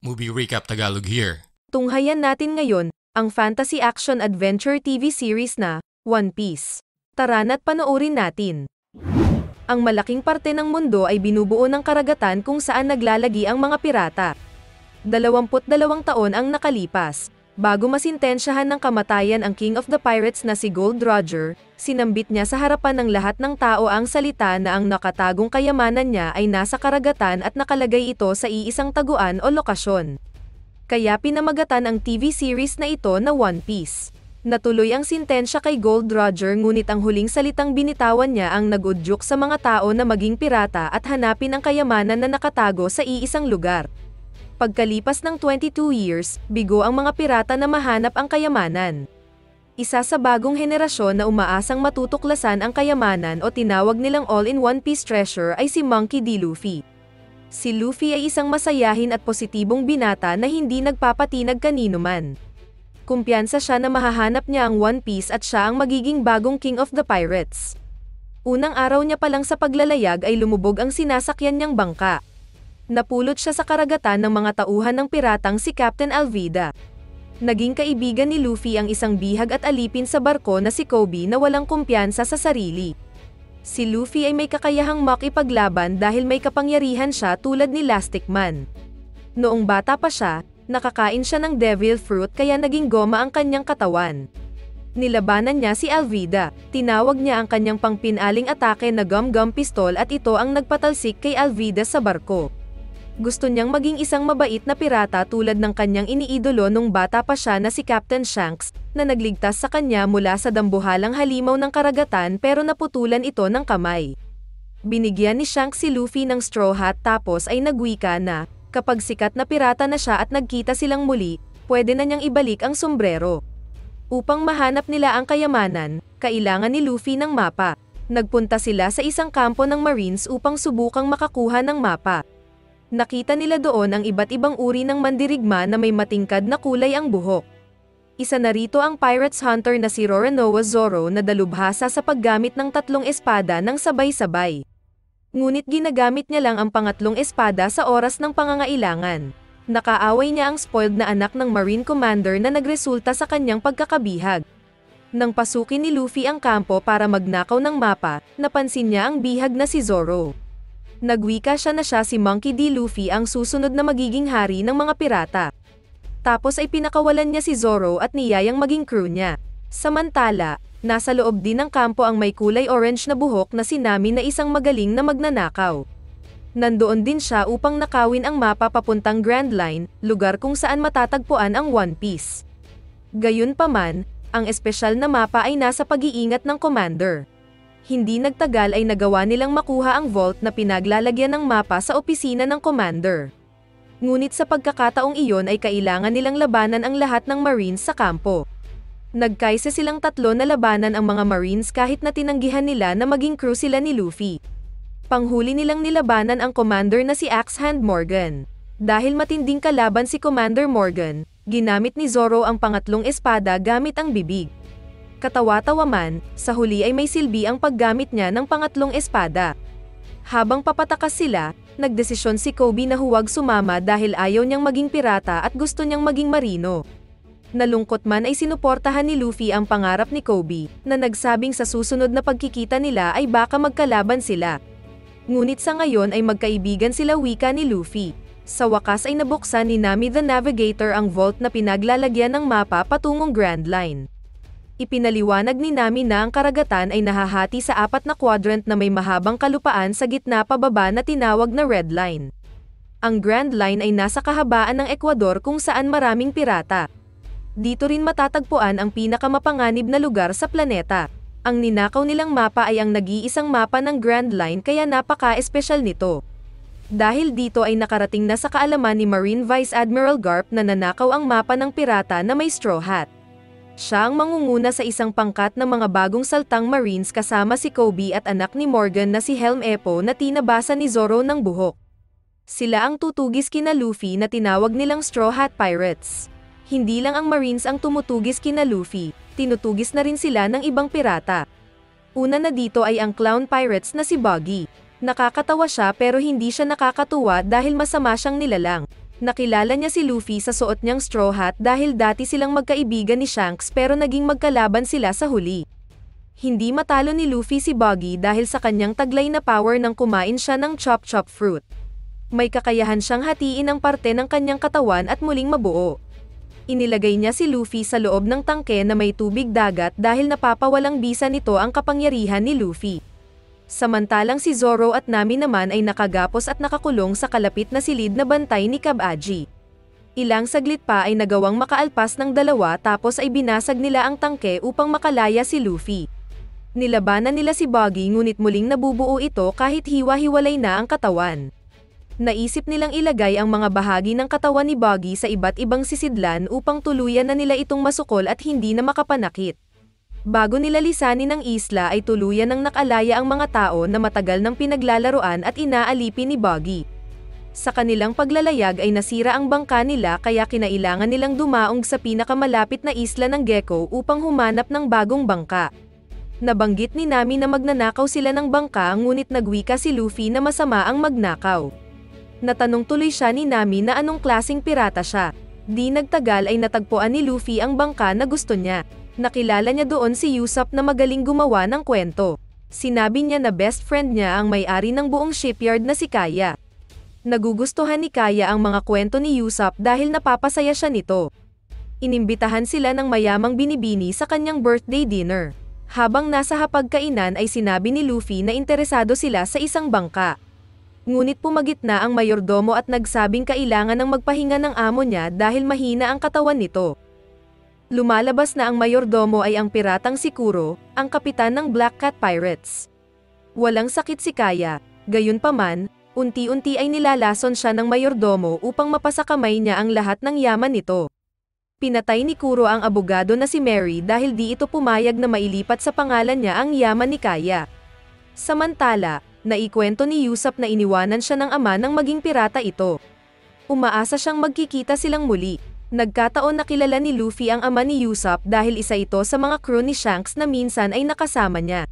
Movie Recap Tagalog here. Tunghayan natin ngayon, ang fantasy action adventure TV series na One Piece. Tara't panoorin natin. Ang malaking parte ng mundo ay binubuo ng karagatan kung saan naglalagi ang mga pirata. 22 taon ang nakalipas. Bago masintensyahan ng kamatayan ang King of the Pirates na si Gold Roger, sinambit niya sa harapan ng lahat ng tao ang salita na ang nakatagong kayamanan niya ay nasa karagatan at nakalagay ito sa iisang taguan o lokasyon. Kaya pinamagatan ang TV series na ito na One Piece. Natuloy ang sintensya kay Gold Roger ngunit ang huling salitang binitawan niya ang nag-udyok sa mga tao na maging pirata at hanapin ang kayamanan na nakatago sa iisang lugar. Pagkalipas ng 22 years, bigo ang mga pirata na mahanap ang kayamanan. Isa sa bagong henerasyon na umaasang matutuklasan ang kayamanan o tinawag nilang all-in-one piece treasure ay si Monkey D. Luffy. Si Luffy ay isang masayahin at positibong binata na hindi nagpapatinag kanino man. Kumpiyansa siya na mahahanap niya ang One Piece at siya ang magiging bagong King of the Pirates. Unang araw niya pa lang sa paglalayag ay lumubog ang sinasakyan niyang bangka. Napulot siya sa karagatan ng mga tauhan ng piratang si Captain Alvida. Naging kaibigan ni Luffy ang isang bihag at alipin sa barko na si Kobe na walang kumpiyansa sa sarili. Si Luffy ay may kakayahang makipaglaban dahil may kapangyarihan siya tulad ni Elastic Man. Noong bata pa siya, nakakain siya ng devil fruit kaya naging goma ang kanyang katawan. Nilabanan niya si Alvida. Tinawag niya ang kanyang pangpinaling atake na gum-gum pistol at ito ang nagpatalsik kay Alvida sa barko. Gusto niyang maging isang mabait na pirata tulad ng kanyang iniidolo nung bata pa siya na si Captain Shanks, na nagligtas sa kanya mula sa dambuhalang halimaw ng karagatan pero naputulan ito ng kamay. Binigyan ni Shanks si Luffy ng straw hat tapos ay nagwika na, kapag sikat na pirata na siya at nagkita silang muli, pwede na niyang ibalik ang sombrero. Upang mahanap nila ang kayamanan, kailangan ni Luffy ng mapa. Nagpunta sila sa isang kampo ng Marines upang subukang makakuha ng mapa. Nakita nila doon ang iba't ibang uri ng mandirigma na may matingkad na kulay ang buhok. Isa na rito ang pirates hunter na si Roronoa Zoro na dalubhasa sa paggamit ng 3 espada ng sabay-sabay. Ngunit ginagamit niya lang ang pangatlong espada sa oras ng pangangailangan. Nakaaway niya ang spoiled na anak ng Marine Commander na nagresulta sa kanyang pagkakabihag. Nang pasukin ni Luffy ang kampo para magnakaw ng mapa, napansin niya ang bihag na si Zoro. Nagwika siya na siya si Monkey D. Luffy ang susunod na magiging hari ng mga pirata. Tapos ay pinakawalan niya si Zoro at niyayang maging crew niya. Samantala, nasa loob din ng kampo ang may kulay orange na buhok na si Nami na isang magaling na magnanakaw. Nandoon din siya upang nakawin ang mapa papuntang Grand Line, lugar kung saan matatagpuan ang One Piece. Gayunpaman, ang espesyal na mapa ay nasa pag-iingat ng commander. Hindi nagtagal ay nagawa nilang makuha ang vault na pinaglalagyan ng mapa sa opisina ng commander. Ngunit sa pagkakataong iyon ay kailangan nilang labanan ang lahat ng Marines sa kampo. Nagkaisa silang 3 na labanan ang mga Marines kahit na tinanggihan nila na maging crew sila ni Luffy. Panghuli nilang nilabanan ang commander na si Axehand Morgan. Dahil matinding kalaban si Commander Morgan, ginamit ni Zoro ang pangatlong espada gamit ang bibig. Katawa-tawa man, sa huli ay may silbi ang paggamit niya ng pangatlong espada. Habang papatakas sila, nagdesisyon si Kobe na huwag sumama dahil ayaw niyang maging pirata at gusto niyang maging marino. Nalungkot man ay sinuportahan ni Luffy ang pangarap ni Kobe, na nagsabing sa susunod na pagkikita nila ay baka magkalaban sila. Ngunit sa ngayon ay magkaibigan sila, wika ni Luffy. Sa wakas ay nabuksan ni Nami the Navigator ang vault na pinaglalagyan ng mapa patungong Grand Line. Ipinaliwanag ni Nami na ang karagatan ay nahahati sa 4 na quadrant na may mahabang kalupaan sa gitna pababa na tinawag na Red Line. Ang Grand Line ay nasa kahabaan ng Ecuador kung saan maraming pirata. Dito rin matatagpuan ang pinakamapanganib na lugar sa planeta. Ang ninakaw nilang mapa ay ang nag-iisang mapa ng Grand Line kaya napaka-espesyal nito. Dahil dito ay nakarating na sa kaalaman ni Marine Vice Admiral Garp na nanakaw ang mapa ng pirata na may straw hat. Siya ang mangunguna sa isang pangkat ng mga bagong saltang Marines kasama si Kobe at anak ni Morgan na si Helm Epo na tinabasa ni Zoro ng buhok. Sila ang tutugis kina Luffy na tinawag nilang Straw Hat Pirates. Hindi lang ang Marines ang tumutugis kina Luffy, tinutugis na rin sila ng ibang pirata. Una na dito ay ang Clown Pirates na si Buggy. Nakakatawa siya pero hindi siya nakakatuwa dahil masama siyang nilalang. Nakilala niya si Luffy sa suot niyang straw hat dahil dati silang magkaibigan ni Shanks pero naging magkalaban sila sa huli. Hindi matalo ni Luffy si Buggy dahil sa kanyang taglay na power nang kumain siya ng chop-chop fruit. May kakayahan siyang hatiin ang parte ng kanyang katawan at muling mabuo. Inilagay niya si Luffy sa loob ng tangke na may tubig dagat dahil napapawalang bisa nito ang kapangyarihan ni Luffy. Samantalang si Zoro at Nami naman ay nakagapos at nakakulong sa kalapit na silid na bantay ni Kabaji. Ilang saglit pa ay nagawang makaalpas ng dalawa tapos ay binasag nila ang tangke upang makalaya si Luffy. Nilabanan nila si Buggy ngunit muling nabubuo ito kahit hiwa-hiwalay na ang katawan. Naisip nilang ilagay ang mga bahagi ng katawan ni Buggy sa iba't ibang sisidlan upang tuluyan na nila itong masukol at hindi na makapanakit. Bago nila lisanin ang isla ay tuluyan ng nakalaya ang mga tao na matagal nang pinaglalaroan at inaalipin ni Buggy. Sa kanilang paglalayag ay nasira ang bangka nila kaya kinailangan nilang dumaong sa pinakamalapit na isla ng Gecko upang humanap ng bagong bangka. Nabanggit ni Nami na magnanakaw sila ng bangka ngunit nagwika si Luffy na masama ang magnakaw. Natanong tuloy siya ni Nami na anong klaseng pirata siya. Di nagtagal ay natagpuan ni Luffy ang bangka na gusto niya. Nakilala niya doon si Usopp na magaling gumawa ng kwento. Sinabi niya na best friend niya ang may-ari ng buong shipyard na si Kaya. Nagugustuhan ni Kaya ang mga kwento ni Usopp dahil napapasaya siya nito. Inimbitahan sila ng mayamang binibini sa kanyang birthday dinner. Habang nasa hapagkainan ay sinabi ni Luffy na interesado sila sa isang bangka. Ngunit pumagit na ang mayordomo at nagsabing kailangan ng magpahinga ng amo niya dahil mahina ang katawan nito. Lumalabas na ang mayordomo ay ang piratang si Kuro, ang kapitan ng Black Cat Pirates. Walang sakit si Kaya, gayunpaman, unti-unti ay nilalason siya ng mayordomo upang mapasakamay niya ang lahat ng yaman nito. Pinatay ni Kuro ang abogado na si Mary dahil di ito pumayag na mailipat sa pangalan niya ang yaman ni Kaya. Samantala, naikwento ni Usopp na iniwanan siya ng ama nang maging pirata ito. Umaasa siyang magkikita silang muli. Nagkataon na kilala ni Luffy ang ama ni Usopp dahil isa ito sa mga crew ni Shanks na minsan ay nakasama niya.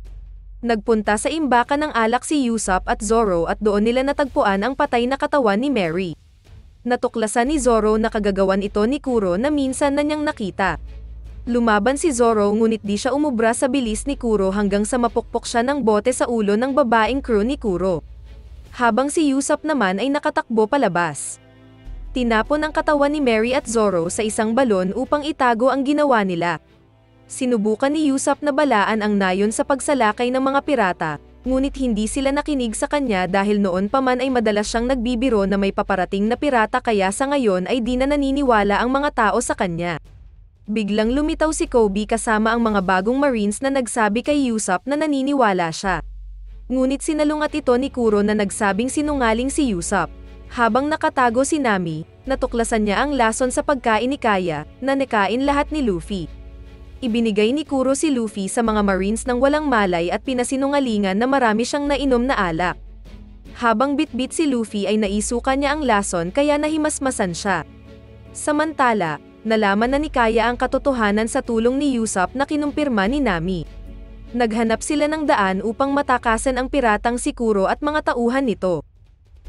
Nagpunta sa imbakan ng alak si Usopp at Zoro at doon nila natagpuan ang patay na katawan ni Mary. Natuklasan ni Zoro na kagagawan ito ni Kuro na minsan na niyang nakita. Lumaban si Zoro ngunit di siya umubra sa bilis ni Kuro hanggang sa mapukpok siya ng bote sa ulo ng babaeng crew ni Kuro. Habang si Usopp naman ay nakatakbo palabas. Tinapon ang katawan ni Mary at Zoro sa isang balon upang itago ang ginawa nila. Sinubukan ni Usopp na balaan ang nayon sa pagsalakay ng mga pirata, ngunit hindi sila nakinig sa kanya dahil noon pa man ay madalas siyang nagbibiro na may paparating na pirata kaya sa ngayon ay di na naniniwala ang mga tao sa kanya. Biglang lumitaw si Kobe kasama ang mga bagong Marines na nagsabi kay Usopp na naniniwala siya. Ngunit sinalungat ito ni Kuro na nagsabing sinungaling si Usopp. Habang nakatago si Nami, natuklasan niya ang lason sa pagkain ni Kaya, na nakain lahat ni Luffy. Ibinigay ni Kuro si Luffy sa mga Marines ng walang malay at pinasinungalingan na marami siyang nainom na alak. Habang bitbit si Luffy ay naisuka niya ang lason kaya nahimasmasan siya. Samantala, nalaman na ni Kaya ang katotohanan sa tulong ni Usopp na kinumpirma ni Nami. Naghanap sila ng daan upang matakasan ang piratang si Kuro at mga tauhan nito.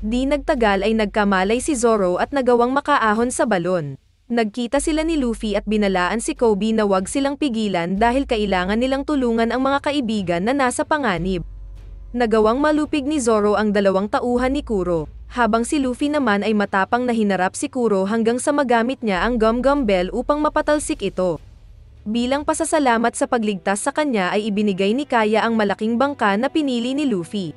Di nagtagal ay nagkamalay si Zoro at nagawang makaahon sa balon. Nagkita sila ni Luffy at binalaan si Kobe na wag silang pigilan dahil kailangan nilang tulungan ang mga kaibigan na nasa panganib. Nagawang malupig ni Zoro ang dalawang tauhan ni Kuro, habang si Luffy naman ay matapang na hinarap si Kuro hanggang sa magamit niya ang Gum Gum Bell upang mapatalsik ito. Bilang pasasalamat sa pagligtas sa kanya ay ibinigay ni Kaya ang malaking bangka na pinili ni Luffy.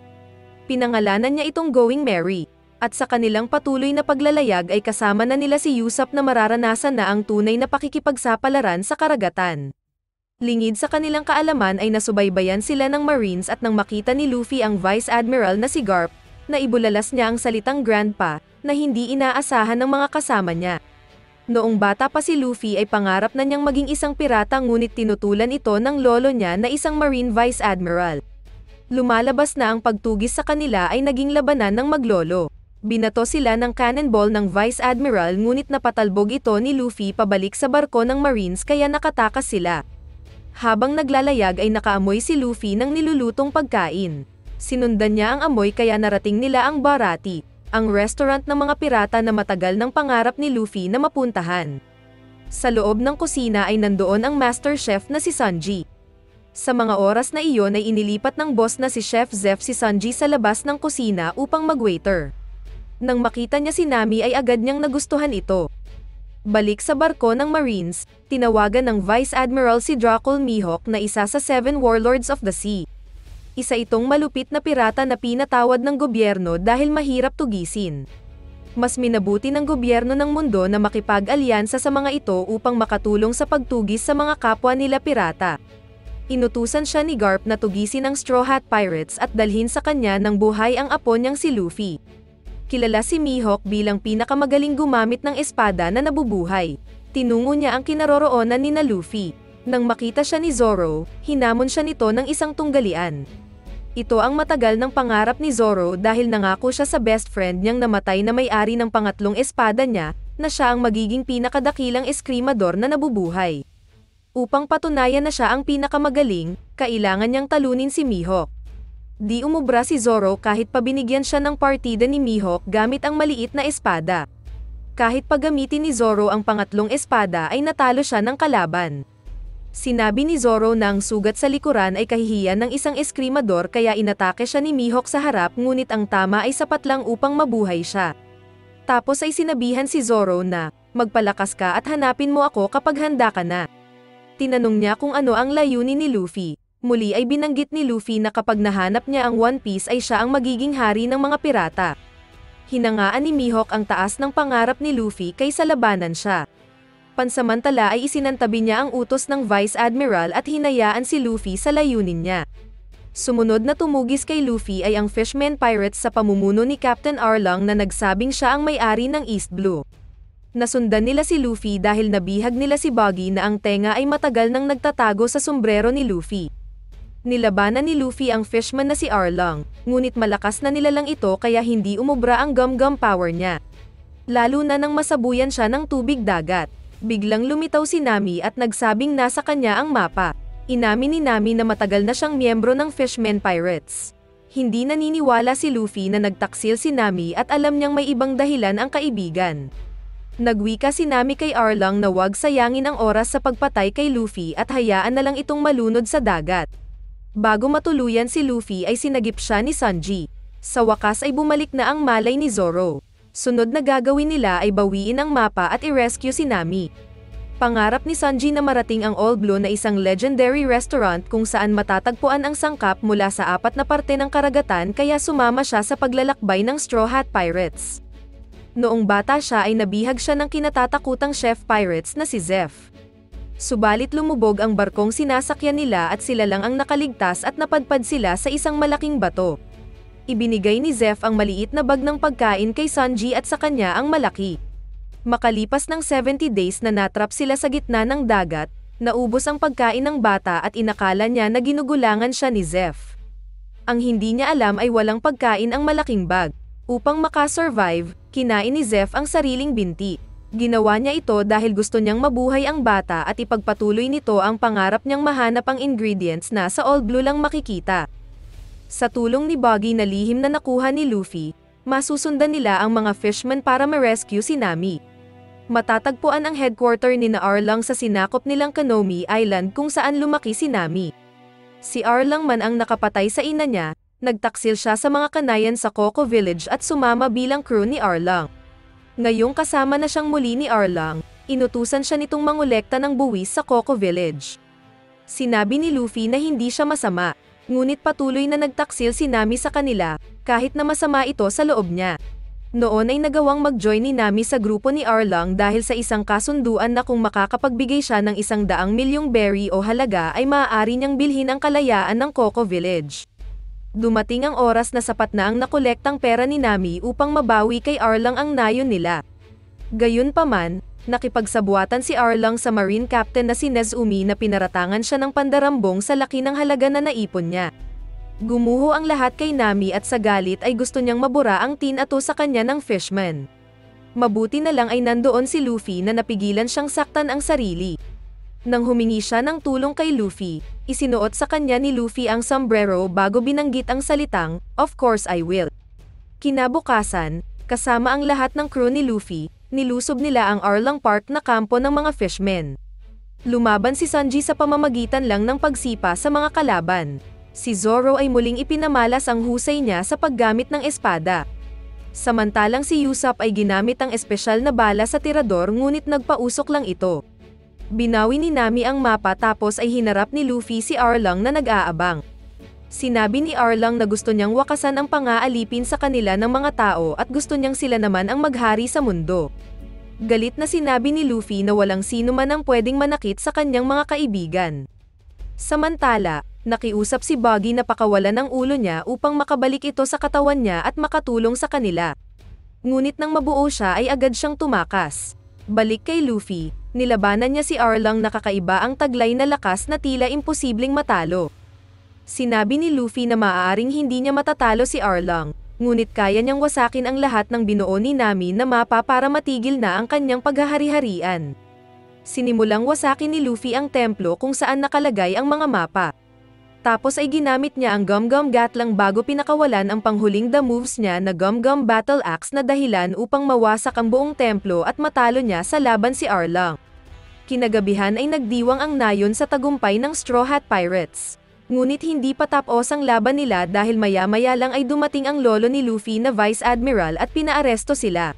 Pinangalanan niya itong Going Merry, at sa kanilang patuloy na paglalayag ay kasama na nila si Usopp na mararanasan na ang tunay na pakikipagsapalaran sa karagatan. Lingid sa kanilang kaalaman ay nasubaybayan sila ng Marines at nang makita ni Luffy ang Vice Admiral na si Garp, na ibulalas niya ang salitang Grandpa, na hindi inaasahan ng mga kasama niya. Noong bata pa si Luffy ay pangarap na niyang maging isang pirata ngunit tinutulan ito ng lolo niya na isang Marine Vice Admiral. Lumalabas na ang pagtugis sa kanila ay naging labanan ng maglolo. Binato sila ng cannonball ng Vice Admiral ngunit napatalbog ito ni Luffy pabalik sa barko ng Marines kaya nakatakas sila. Habang naglalayag ay nakaamoy si Luffy ng nilulutong pagkain. Sinundan niya ang amoy kaya narating nila ang Baratie, ang restaurant ng mga pirata na matagal ng pangarap ni Luffy na mapuntahan. Sa loob ng kusina ay nandoon ang master chef na si Sanji. Sa mga oras na iyon ay inilipat ng boss na si Chef Zeff si Sanji sa labas ng kusina upang mag-waiter. Nang makita niya si Nami ay agad niyang nagustuhan ito. Balik sa barko ng Marines, tinawagan ng Vice Admiral si Dracul Mihawk na isa sa 7 Warlords of the Sea. Isa itong malupit na pirata na pinatawad ng gobyerno dahil mahirap tugisin. Mas minabuti ng gobyerno ng mundo na makipag-alyansa sa mga ito upang makatulong sa pagtugis sa mga kapwa nila pirata. Inutusan siya ni Garp na tugisin ang Straw Hat Pirates at dalhin sa kanya ng buhay ang apo niyang si Luffy. Kilala si Mihawk bilang pinakamagaling gumamit ng espada na nabubuhay. Tinungo niya ang kinaroroonan ni na Luffy. Nang makita siya ni Zoro, hinamon siya nito ng isang tunggalian. Ito ang matagal ng pangarap ni Zoro dahil nangako siya sa best friend niyang namatay na may-ari ng pangatlong espada niya, na siya ang magiging pinakadakilang eskrimador na nabubuhay. Upang patunayan na siya ang pinakamagaling, kailangan niyang talunin si Mihawk. Di umubra si Zoro kahit pabinigyan siya ng partida ni Mihawk gamit ang maliit na espada. Kahit pagamitin ni Zoro ang pangatlong espada ay natalo siya ng kalaban. Sinabi ni Zoro na ang sugat sa likuran ay kahihiyan ng isang eskrimador kaya inatake siya ni Mihawk sa harap ngunit ang tama ay sapat lang upang mabuhay siya. Tapos ay sinabihan si Zoro na, magpalakas ka at hanapin mo ako kapag handa ka na. Tinanong niya kung ano ang layunin ni Luffy. Muli ay binanggit ni Luffy na kapag nahanap niya ang One Piece ay siya ang magiging hari ng mga pirata. Hinangaan ni Mihawk ang taas ng pangarap ni Luffy kaysa labanan siya. Pansamantala ay isinantabi niya ang utos ng Vice Admiral at hinayaan si Luffy sa layunin niya. Sumunod na tumugis kay Luffy ay ang Fishman Pirates sa pamumuno ni Captain Arlong na nagsabing siya ang may-ari ng East Blue. Nasundan nila si Luffy dahil nabihag nila si Buggy na ang tenga ay matagal nang nagtatago sa sombrero ni Luffy. Nilabanan ni Luffy ang fishman na si Arlong, ngunit malakas na nilalang ito kaya hindi umubra ang gum-gum power niya. Lalo na nang masabuyan siya ng tubig dagat. Biglang lumitaw si Nami at nagsabing nasa kanya ang mapa. Inamin ni Nami na matagal na siyang miyembro ng Fishman Pirates. Hindi naniniwala si Luffy na nagtaksil si Nami at alam niyang may ibang dahilan ang kaibigan. Nagwika si Nami kay Arlong na wag sayangin ang oras sa pagpatay kay Luffy at hayaan na lang itong malunod sa dagat. Bago matuluyan si Luffy ay sinagip siya ni Sanji. Sa wakas ay bumalik na ang malay ni Zoro. Sunod na gagawin nila ay bawiin ang mapa at i-rescue si Nami. Pangarap ni Sanji na marating ang All Blue na isang legendary restaurant kung saan matatagpuan ang sangkap mula sa 4 na parte ng karagatan kaya sumama siya sa paglalakbay ng Straw Hat Pirates. Noong bata siya ay nabihag siya ng kinatatakutang chef pirates na si Zeff. Subalit lumubog ang barkong sinasakyan nila at sila lang ang nakaligtas at napadpad sila sa isang malaking bato. Ibinigay ni Zeff ang maliit na bag ng pagkain kay Sanji at sa kanya ang malaki. Makalipas ng 70 days na natrap sila sa gitna ng dagat, naubos ang pagkain ng bata at inakala niya na ginugulangan siya ni Zeff. Ang hindi niya alam ay walang pagkain ang malaking bag. Upang makasurvive, kinain ni Zeff ang sariling binti. Ginawa niya ito dahil gusto niyang mabuhay ang bata at ipagpatuloy nito ang pangarap niyang mahanap ang ingredients na sa All Blue lang makikita. Sa tulong ni Buggy na lihim na nakuha ni Luffy, masusundan nila ang mga fishman para ma-rescue si Nami. Matatagpuan ang headquarter ni na Arlong sa sinakop nilang Kanomi Island kung saan lumaki si Nami. Si Arlong man ang nakapatay sa ina niya, nagtaksil siya sa mga kanayan sa Coco Village at sumama bilang crew ni Arlong. Ngayong kasama na siyang muli ni Arlong, inutusan siya nitong mangolekta ng buwis sa Coco Village. Sinabi ni Luffy na hindi siya masama, ngunit patuloy na nagtaksil si Nami sa kanila, kahit na masama ito sa loob niya. Noon ay nagawang mag-join ni Nami sa grupo ni Arlong dahil sa isang kasunduan na kung makakapagbigay siya ng 100 milyong berry o halaga ay maaari niyang bilhin ang kalayaan ng Coco Village. Dumating ang oras na sapat na ang nakolektang pera ni Nami upang mabawi kay Arlong ang nayon nila. Gayunpaman, nakipagsabuatan si Arlong sa Marine Captain na si Nezumi na pinaratangan siya ng pandarambong sa laki ng halaga na naipon niya. Gumuho ang lahat kay Nami at sa galit ay gusto niyang mabura ang tin-ato sa kanya ng fishman. Mabuti na lang ay nandoon si Luffy na napigilan siyang saktan ang sarili. Nang humingi siya ng tulong kay Luffy, isinuot sa kanya ni Luffy ang sombrero bago binanggit ang salitang, "Of course I will." Kinabukasan, Kasama ang lahat ng crew ni Luffy, nilusob nila ang Arlong Park na kampo ng mga fishmen. Lumaban si Sanji sa pamamagitan lang ng pagsipa sa mga kalaban. Si Zoro ay muling ipinamalas ang husay niya sa paggamit ng espada. Samantalang si Usopp ay ginamit ang espesyal na bala sa tirador ngunit nagpausok lang ito. Binawi ni Nami ang mapa tapos ay hinarap ni Luffy si Arlong na nag-aabang. Sinabi ni Arlong na gusto niyang wakasan ang pang-aalipin sa kanila ng mga tao at gusto niyang sila naman ang maghari sa mundo. Galit na sinabi ni Luffy na walang sino man ang pwedeng manakit sa kanyang mga kaibigan. Samantala, nakiusap si Buggy na pakawalan ang ulo niya upang makabalik ito sa katawan niya at makatulong sa kanila. Ngunit nang mabuo siya ay agad siyang tumakas. Balik kay Luffy, nilabanan niya si Arlong na kakaiba ang taglay na lakas na tila imposibleng matalo. Sinabi ni Luffy na maaaring hindi niya matatalo si Arlong, ngunit kaya niyang wasakin ang lahat ng binuo ni Nami na mapa para matigil na ang kanyang paghahari-harian. Sinimulang wasakin ni Luffy ang templo kung saan nakalagay ang mga mapa. Tapos ay ginamit niya ang Gum Gum Gatling bago pinakawalan ang panghuling the moves niya na Gum Gum Battle Axe na dahilan upang mawasak ang buong templo at matalo niya sa laban si Arlong. Kinagabihan ay nagdiwang ang nayon sa tagumpay ng Straw Hat Pirates. Ngunit hindi pa tapos ang laban nila dahil maya-maya lang ay dumating ang lolo ni Luffy na Vice Admiral at pinaaresto sila.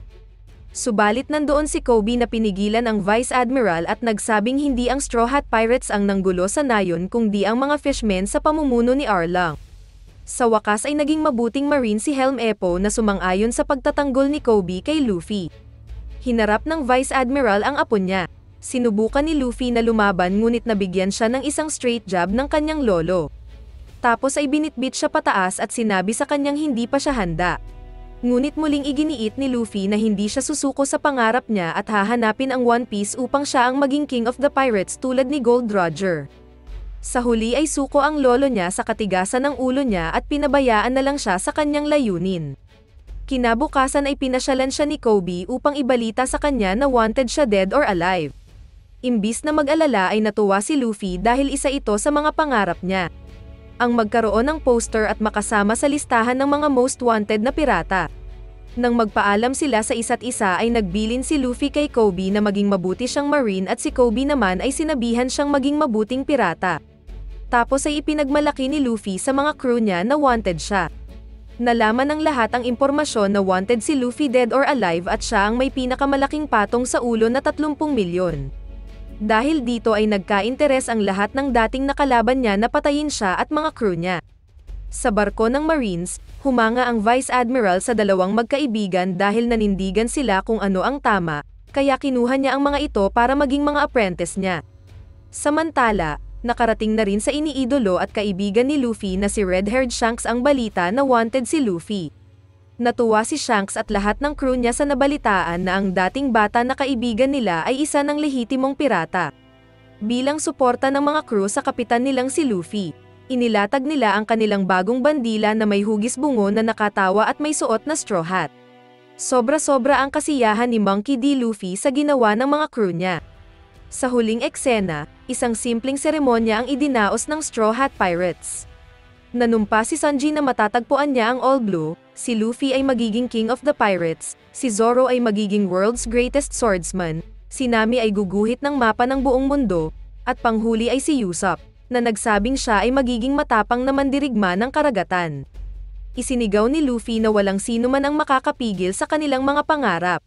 Subalit nandoon si Kobe na pinigilan ang Vice Admiral at nagsabing hindi ang Straw Hat Pirates ang nanggulo sa nayon kundi ang mga fishmen sa pamumuno ni Arlong. Sa wakas ay naging mabuting marine si Helm Eppo na sumang-ayon sa pagtatanggol ni Kobe kay Luffy. Hinarap ng Vice Admiral ang apo niya. Sinubukan ni Luffy na lumaban ngunit nabigyan siya ng isang straight jab ng kanyang lolo. Tapos ay binitbit siya pataas at sinabi sa kanyang hindi pa siya handa. Ngunit muling iginiit ni Luffy na hindi siya susuko sa pangarap niya at hahanapin ang One Piece upang siya ang maging King of the Pirates tulad ni Gold Roger. Sa huli ay suko ang lolo niya sa katigasan ng ulo niya at pinabayaan na lang siya sa kanyang layunin. Kinabukasan ay pinasyalan siya ni Kobe upang ibalita sa kanya na wanted siya dead or alive. Imbis na mag-alala ay natuwa si Luffy dahil isa ito sa mga pangarap niya. Ang magkaroon ng poster at makasama sa listahan ng mga most wanted na pirata. Nang magpaalam sila sa isa't isa ay nagbilin si Luffy kay Kobe na maging mabuti siyang marine at si Kobe naman ay sinabihan siyang maging mabuting pirata. Tapos ay ipinagmalaki ni Luffy sa mga crew niya na wanted siya. Nalaman ng lahat ang impormasyon na wanted si Luffy dead or alive at siya ang may pinakamalaking patong sa ulo na 30 milyon. Dahil dito ay nagka-interes ang lahat ng dating nakalaban niya na patayin siya at mga crew niya. Sa barko ng Marines, humanga ang Vice Admiral sa dalawang magkaibigan dahil nanindigan sila kung ano ang tama, kaya kinuha niya ang mga ito para maging mga apprentice niya. Samantala, nakarating na rin sa iniidolo at kaibigan ni Luffy na si Red-haired Shanks ang balita na wanted si Luffy. Natuwa si Shanks at lahat ng crew niya sa nabalitaan na ang dating bata na kaibigan nila ay isa ng lehitimong pirata. Bilang suporta ng mga crew sa kapitan nilang si Luffy, inilatag nila ang kanilang bagong bandila na may hugis bungo na nakatawa at may suot na straw hat. Sobra-sobra ang kasiyahan ni Monkey D. Luffy sa ginawa ng mga crew niya. Sa huling eksena, isang simpleng seremonya ang idinaos ng Straw Hat Pirates. Nanumpa si Sanji na matatagpuan niya ang All Blue, si Luffy ay magiging King of the Pirates, si Zoro ay magiging World's Greatest Swordsman, si Nami ay guguhit ng mapa ng buong mundo, at panghuli ay si Usopp, na nagsabing siya ay magiging matapang na mandirigma ng karagatan. Isinigaw ni Luffy na walang sino man ang makakapigil sa kanilang mga pangarap.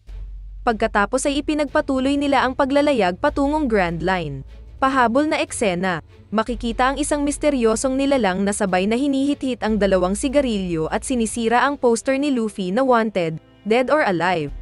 Pagkatapos ay ipinagpatuloy nila ang paglalayag patungong Grand Line. Pahabol na eksena, makikita ang isang misteryosong nilalang na sabay na hinihit-hit ang dalawang sigarilyo at sinisira ang poster ni Luffy na wanted, dead or alive.